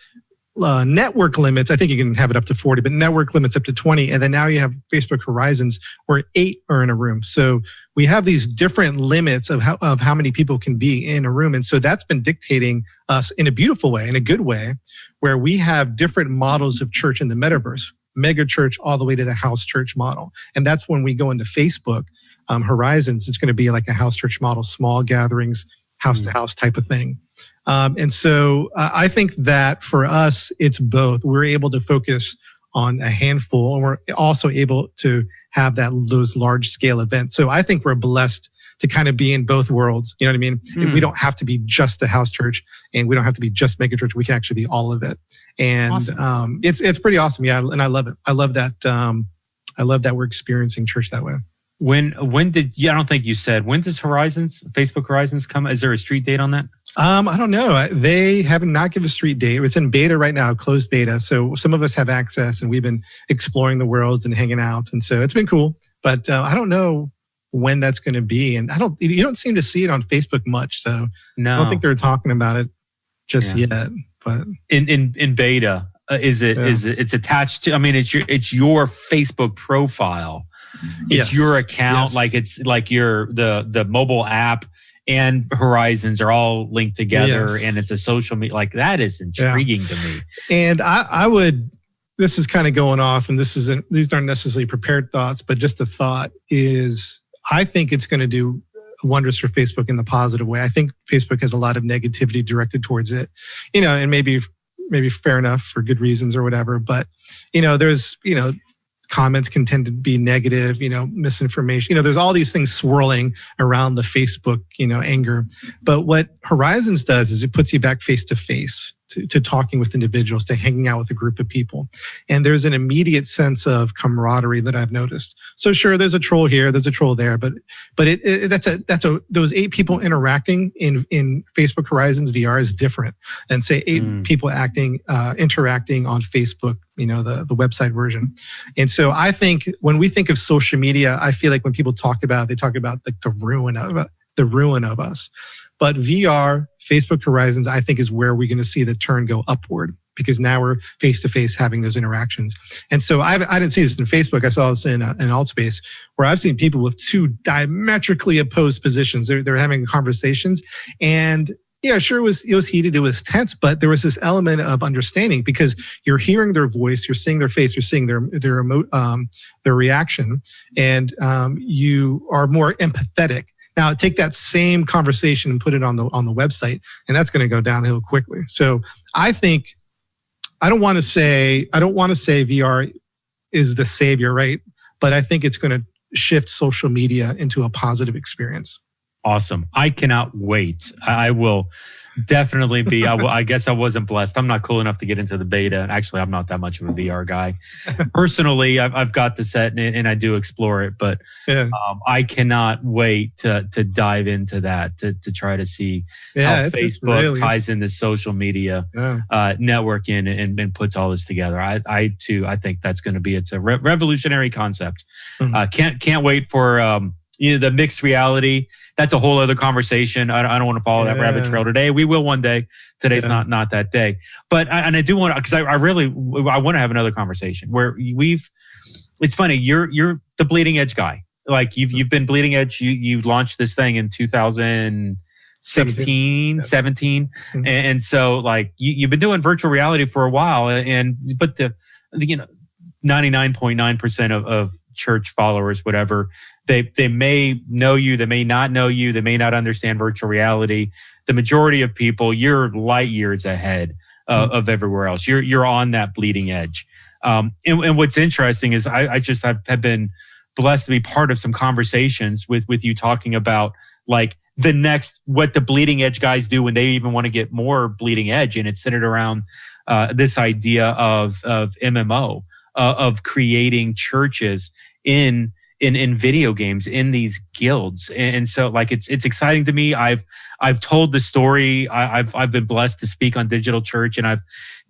B: network limits. I think you can have it up to 40, but network limits up to 20. And then now you have Facebook Horizons where 8 are in a room. So we have these different limits of how many people can be in a room. And so that's been dictating us in a beautiful way, in a good way, where we have different models of church in the metaverse, mega church all the way to the house church model. And that's when we go into Facebook Horizons, it's going to be like a house church model, small gatherings, house to house type of thing. And so I think that for us, it's both. We're able to focus on a handful, and we're also able to have those large scale events. So I think we're blessed to kind of be in both worlds. You know what I mean? We don't have to be just a house church, and we don't have to be just mega church. We can actually be all of it. And awesome. It's pretty awesome. Yeah. And I love it. I love that. I love that we're experiencing church that way.
A: When did I don't think you said, when does Facebook Horizons come? Is there a street date on that?
B: I don't know. They have not given a street date. It's in beta right now, closed beta. So some of us have access, and we've been exploring the worlds and hanging out. And so it's been cool, but I don't know when that's going to be. And you don't seem to see it on Facebook much. So no. I don't think they're talking about it just yet, but
A: in beta, it's attached to, I mean, it's your Facebook profile. It's your account, like it's like the mobile app and Horizons are all linked together, and it's a social media. Like, that is intriguing to me.
B: And I would, this is kind of going off, and these aren't necessarily prepared thoughts, but just a thought is, I think it's going to do wonders for Facebook in the positive way. I think Facebook has a lot of negativity directed towards it, and maybe fair enough for good reasons or whatever. But, there's, comments can tend to be negative, misinformation. There's all these things swirling around the Facebook, anger. But what Horizons does is it puts you back face to face to talking with individuals, to hanging out with a group of people. And there's an immediate sense of camaraderie that I've noticed. So sure, there's a troll here, there's a troll there, but those 8 people interacting in Facebook Horizons VR is different than say 8 people interacting on Facebook, the website version. And so I think when we think of social media, I feel like when people talk about it, they talk about like the ruin of us. But VR, Facebook Horizons, I think is where we're going to see the turn go upward, because now we're face to face having those interactions. And so I didn't see this in Facebook. I saw this in Altspace, where I've seen people with 2 diametrically opposed positions. They're having conversations, and yeah, sure, it was heated, it was tense, but there was this element of understanding, because you're hearing their voice, you're seeing their face, you're seeing their reaction, and you are more empathetic. Now, take that same conversation and put it on the website, and that's going to go downhill quickly. So I think I don't want to say VR is the savior, right? But I think it's going to shift social media into a positive experience.
A: Awesome. I cannot wait. I will definitely be. I guess I wasn't blessed. I'm not cool enough to get into the beta. Actually, I'm not that much of a VR guy. Personally, I've got the set and I do explore it, but I cannot wait to dive into that, to try to see how Facebook ties into social media networking and puts all this together. I think that's going to be, it's a revolutionary concept. Can't wait for the mixed reality. That's a whole other conversation. I don't want to follow that rabbit trail today. We will one day. Today's not that day. But I do want to, because I want to have another conversation where it's funny. You're the bleeding edge guy. Like you've been bleeding edge. You launched this thing in 2016, 17. And so like you've been doing virtual reality for a while, but the 99.9% of church followers, whatever, they may know you, they may not know you, they may not understand virtual reality. The majority of people, you're light years ahead of everywhere else. You're on that bleeding edge. And what's interesting is I just have been blessed to be part of some conversations with you talking about like the next, what the bleeding edge guys do when they even want to get more bleeding edge. And it's centered around this idea of MMO, of creating churches in video games, in these guilds. And so like it's exciting to me. I've told the story. I've been blessed to speak on Digital Church, and I've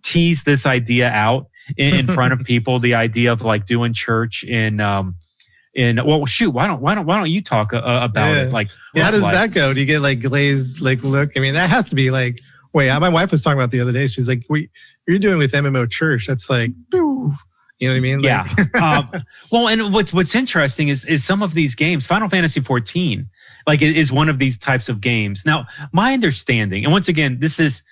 A: teased this idea out in front of people, the idea of like doing church well, shoot, why don't you talk about it? Like,
B: how does that go? Do you get like glazed like look? I mean, that has to be like, wait, my wife was talking about the other day. She's like, you're doing with MMO Church. That's like, boo. You know what I mean?
A: Yeah. Well, and what's interesting is some of these games, Final Fantasy XIV, like is one of these types of games. Now, my understanding, and once again, this is,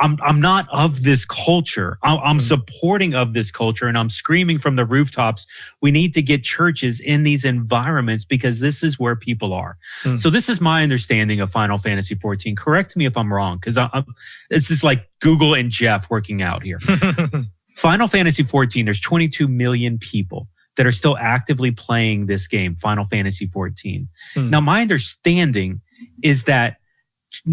A: I'm not of this culture. I'm supporting of this culture, and I'm screaming from the rooftops. We need to get churches in these environments because this is where people are. So this is my understanding of Final Fantasy XIV. Correct me if I'm wrong, because it's just like Google and Jeff working out here. Final Fantasy XIV, there's 22 million people that are still actively playing this game, Final Fantasy XIV. Now, my understanding is that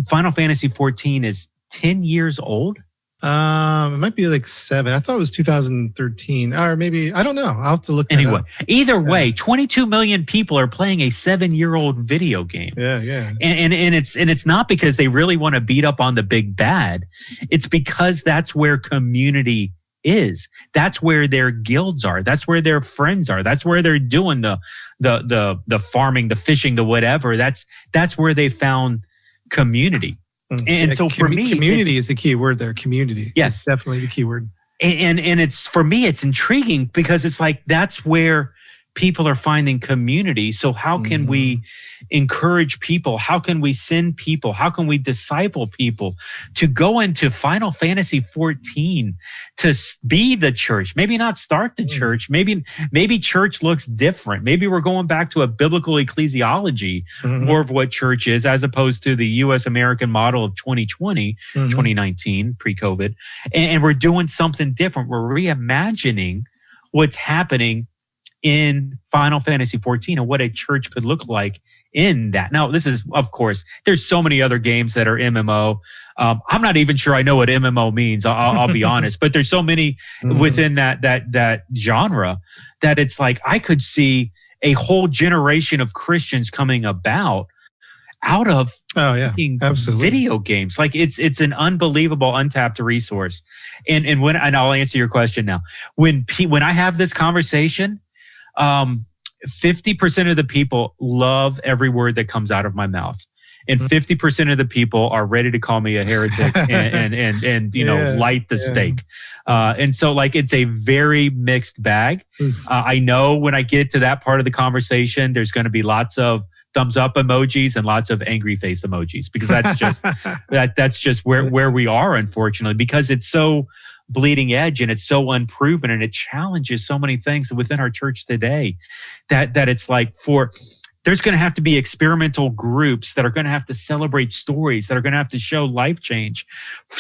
A: Final Fantasy XIV is 10 years old.
B: It might be like 7. I thought it was 2013, or maybe, I don't know. I'll have to look that
A: anyway,
B: up.
A: Either way, 22 million people are playing a 7-year-old video game.
B: Yeah.
A: And it's not because they really want to beat up on the big bad. It's because that's where community is. That's where their guilds are. That's where their friends are. That's where they're doing the farming, the fishing, the whatever. That's where they found community. And so for me,
B: community is the key word there. Community.
A: Yes.
B: It's definitely the key word.
A: And it's, for me, it's intriguing because it's like, that's where people are finding community. So how can we encourage people? How can we send people? How can we disciple people to go into Final Fantasy XIV to be the church? Maybe not start the church. Maybe church looks different. Maybe we're going back to a biblical ecclesiology, more of what church is, as opposed to the U.S. American model of 2020, 2019, pre-COVID. And we're doing something different. We're reimagining what's happening in Final Fantasy XIV and what a church could look like in that. Now, this is, of course, there's so many other games that are MMO. I'm not even sure I know what MMO means. I'll be honest, but there's so many within that genre that it's like, I could see a whole generation of Christians coming about out of video games. Like it's an unbelievable untapped resource. And I'll answer your question now. When I have this conversation, 50% of the people love every word that comes out of my mouth. And 50% of the people are ready to call me a heretic and light the stake. And so like, it's a very mixed bag. I know when I get to that part of the conversation, there's going to be lots of thumbs up emojis and lots of angry face emojis, because that's just, that's just where we are, unfortunately, because it's so bleeding edge and it's so unproven and it challenges so many things within our church today that it's like, there's going to have to be experimental groups that are going to have to celebrate stories, that are going to have to show life change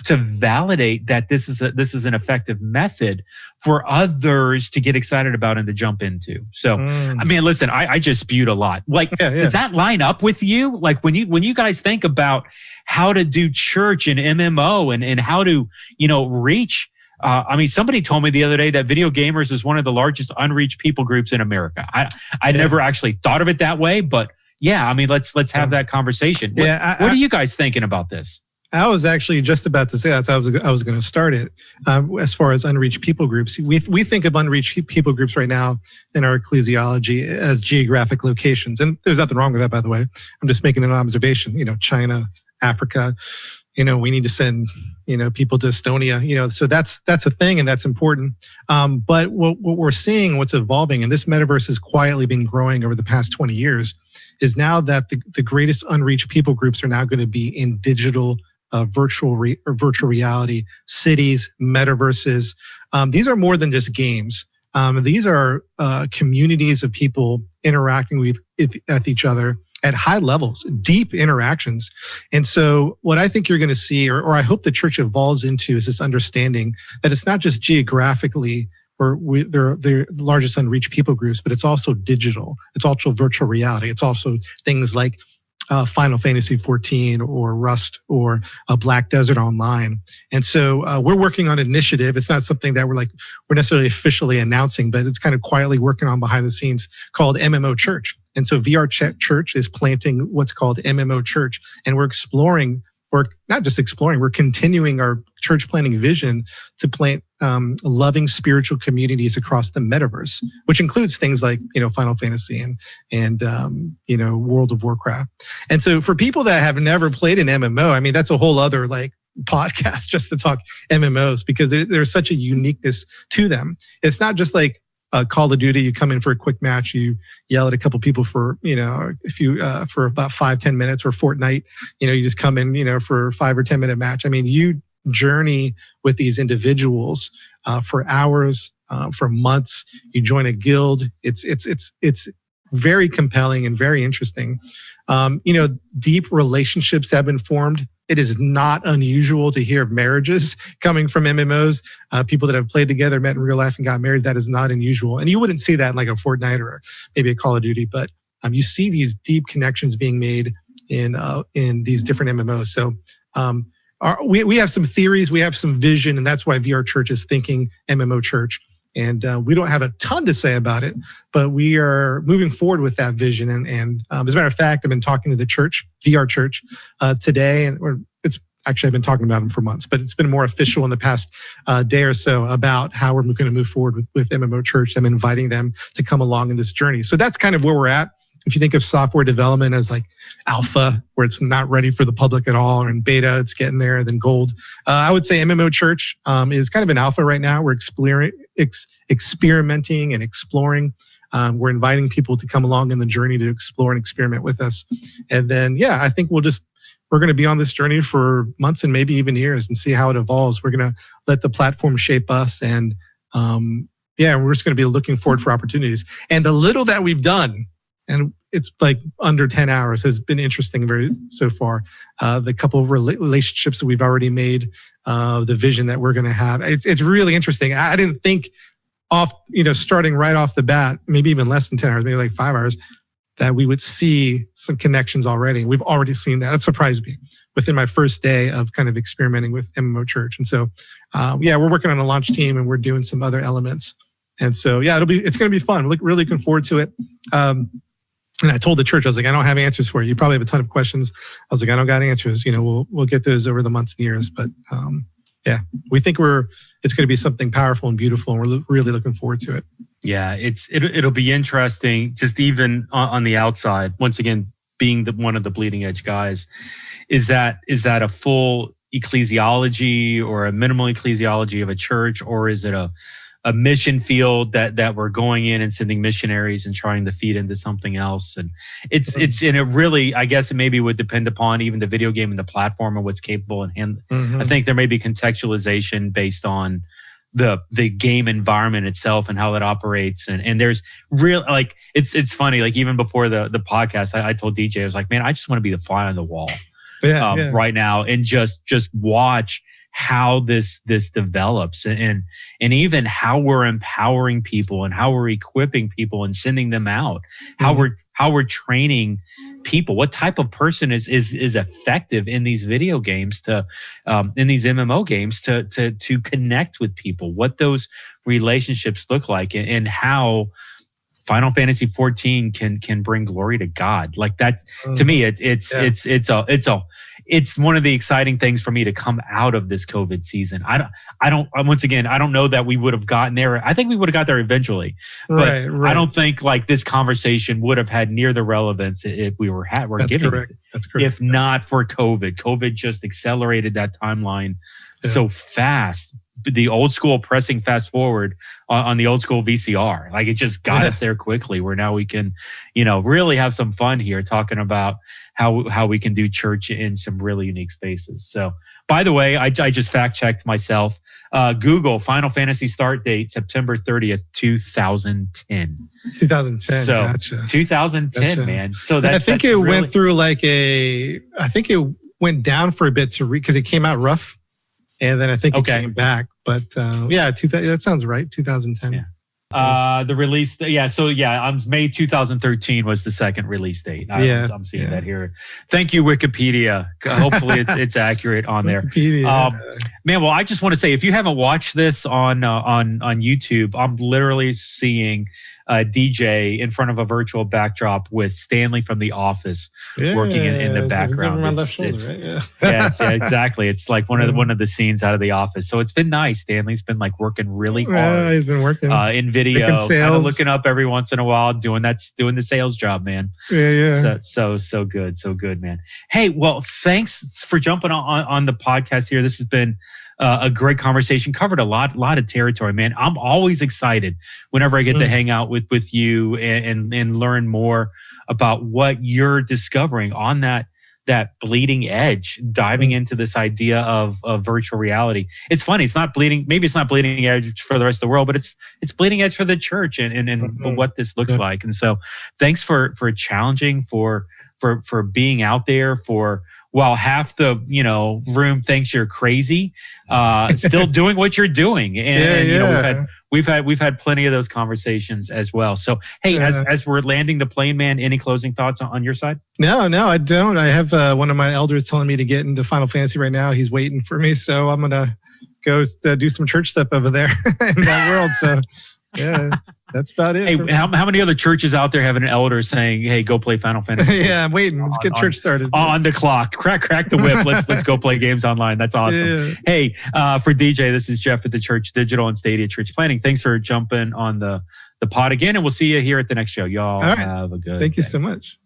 A: to validate that this is an effective method for others to get excited about and to jump into. So, I mean, listen, I just spewed a lot. Like, does that line up with you? Like when you guys think about how to do church and MMO and how to, reach, I mean, somebody told me the other day that video gamers is one of the largest unreached people groups in America. I never actually thought of it that way, but yeah, I mean, let's have that conversation. What are you guys thinking about this?
B: I was actually just about to say that. So I was going to start it. As far as unreached people groups, we think of unreached people groups right now in our ecclesiology as geographic locations, and there's nothing wrong with that, by the way. I'm just making an observation. China, Africa. We need to send, people to Estonia, so that's a thing and that's important. But what we're seeing, what's evolving, and this metaverse has quietly been growing over the past 20 years, is now that the greatest unreached people groups are now going to be in digital, virtual reality, cities, metaverses. These are more than just games. These are communities of people interacting with each other at high levels, deep interactions. And so what I think you're going to see, or I hope the church evolves into, is this understanding that it's not just geographically where they're the largest unreached people groups, but it's also digital. It's also virtual reality. It's also things like Final Fantasy XIV or Rust or Black Desert Online. And so we're working on an initiative. It's not something that we're necessarily officially announcing, but it's kind of quietly working on behind the scenes, called MMO Church. And so VR Church is planting what's called MMO Church. And we're not just exploring, we're continuing our church planting vision to plant loving spiritual communities across the metaverse, which includes things like, Final Fantasy and World of Warcraft. And so for people that have never played an MMO, I mean, that's a whole other podcast just to talk MMOs, because there's such a uniqueness to them. It's not just like Call of Duty. You come in for a quick match, you yell at a couple people for, for about 5-10 minutes, or Fortnite, you just come in, for a 5 or 10 minute match. I mean, journey with these individuals for hours, for months. You join a guild. It's very compelling and very interesting. Deep relationships have been formed. It is not unusual to hear of marriages coming from MMOs. People that have played together, met in real life, and got married. That is not unusual. And you wouldn't see that in like a Fortnite or maybe a Call of Duty, but you see these deep connections being made in these different MMOs. So we have some theories, we have some vision, and that's why VR Church is thinking MMO Church. And we don't have a ton to say about it, but we are moving forward with that vision. And as a matter of fact, I've been talking to the church, VR Church, today, and I've been talking about them for months, but it's been more official in the past day or so about how we're going to move forward with MMO Church. I'm inviting them to come along in this journey. So that's kind of where we're at. If you think of software development as like alpha, where it's not ready for the public at all, or in beta, it's getting there, then gold. I would say MMO Church is kind of an alpha right now. We're experimenting and exploring. We're inviting people to come along in the journey to explore and experiment with us. And then, I think we're going to be on this journey for months and maybe even years and see how it evolves. We're going to let the platform shape us. And we're just going to be looking forward for opportunities. And the little that we've done, and it's like under 10 hours, has been interesting so far. The couple of relationships that we've already made, the vision that we're going to have. It's really interesting. I didn't think starting right off the bat, maybe even less than 10 hours, maybe like 5 hours, that we would see some connections already. We've already seen that. That surprised me within my first day of kind of experimenting with MMO Church. And so, we're working on a launch team and we're doing some other elements. And so, it's going to be fun. We're really looking forward to it. And I told the church, I was like, I don't have answers for you. You probably have a ton of questions. I was like, I don't got answers. We'll get those over the months and years. But we think it's going to be something powerful and beautiful, and we're really looking forward to it.
A: Yeah, it'll be interesting, just even on the outside. Once again, being one of the bleeding edge guys, is that a full ecclesiology or a minimal ecclesiology of a church, or is it a mission field that we're going in and sending missionaries and trying to feed into something else? And it really, I guess it maybe would depend upon even the video game and the platform and what's capable and I think there may be contextualization based on the game environment itself and how it operates. And there's real, like, it's funny, like even before the podcast, I told DJ, I was like, man, I just want to be the fly on the wall right now and just watch how this develops and even how we're empowering people and how we're equipping people and sending them out, how we're training people, what type of person is effective in these video games in these MMO games to connect with people, what those relationships look like, and how Final Fantasy XIV can bring glory to God. Like that, to me, it's one of the exciting things for me to come out of this COVID season. I don't know that we would have gotten there. I think we would have got there eventually, but right. I don't think like this conversation would have had near the relevance if we were giving it. That's correct. If not for COVID just accelerated that timeline so fast. The old school pressing fast forward on the old school VCR, like it just got us there quickly, where now we can, really have some fun here talking about how we can do church in some really unique spaces. So, by the way, I just fact checked myself. Google Final Fantasy start date September 30th, 2010. 2010. So gotcha. 2010, gotcha. Man. So
B: I think it went through I think it went down for a bit because it came out rough. And then I think it came back. But that sounds right, 2010.
A: Yeah. The release, May 2013 was the second release date. I'm seeing that here. Thank you, Wikipedia. Hopefully it's accurate on there. Man, well, I just want to say, if you haven't watched this on YouTube, I'm literally seeing DJ in front of a virtual backdrop with Stanley from The Office working in the background. Exactly. It's like one of the scenes out of The Office. So it's been nice. Stanley's been like working really hard.
B: Yeah, he's been working
A: in video, kind of looking up every once in a while, doing the sales job, man.
B: Yeah.
A: So good, man. Hey, well, thanks for jumping on the podcast here. This has been a great conversation, covered a lot of territory, man. I'm always excited whenever I get to hang out with you and learn more about what you're discovering on that that bleeding edge, diving into this idea of virtual reality. It's funny. It's not bleeding. Maybe it's not bleeding edge for the rest of the world, but it's bleeding edge for the church and what this looks like. And so thanks for challenging, for being out there, for while half the room thinks you're crazy, still doing what you're doing. And we've had plenty of those conversations as well. So hey, as we're landing the plane, man, any closing thoughts on your side?
B: No, I don't. I have one of my elders telling me to get into Final Fantasy right now. He's waiting for me, so I'm gonna go do some church stuff over there in that world. So yeah. That's about it.
A: Hey, how many other churches out there have an elder saying, "Hey, go play Final Fantasy"?
B: Yeah, I'm waiting. Let's get church started.
A: On the clock, crack the whip. Let's go play games online. That's awesome. Yeah. Hey, for DJ, this is Jeff at the Church Digital and Stadia Church Planning. Thanks for jumping on the pod again, and we'll see you here at the next show. Y'all have a good.
B: Thank you so much.